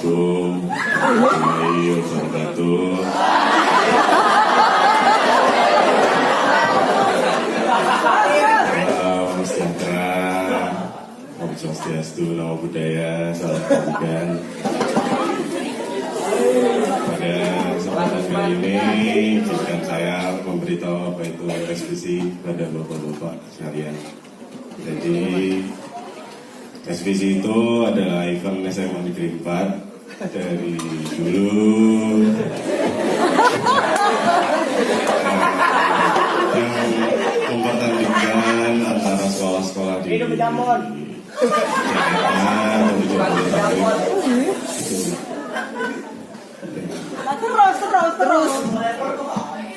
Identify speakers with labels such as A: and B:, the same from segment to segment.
A: Assalamualaikum warahmatullahi wabarakatuh. Salam sejahtera, Om Swastiastu, Namo Buddhaya, salam kebajikan. Pada kesempatan kali ini, izinkan saya memberitahu apa itu SPC pada bapak-bapak sekalian. Jadi, SPC itu adalah event SMA Negeri 4 dari dulu yang mempertandingkan antara sekolah-sekolah di Jakarta menuju Bodetabek.
B: Terus.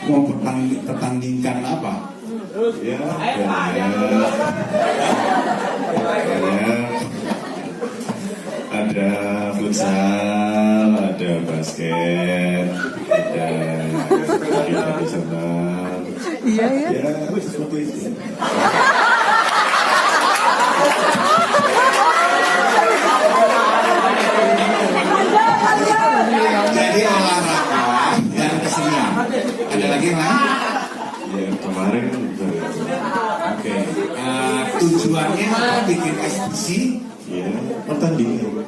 B: Mau pertandingkan apa?
A: Ya, ada futsal, ada basket, ada tradisional.
B: Iya.
A: Ya, seperti itu.
B: Jadi olahraga dan kesenian. Ada lagi mas?
A: Ya, kemarin.
B: Oke. Tujuannya apa bikin SPC?
A: Ya, pertandingan.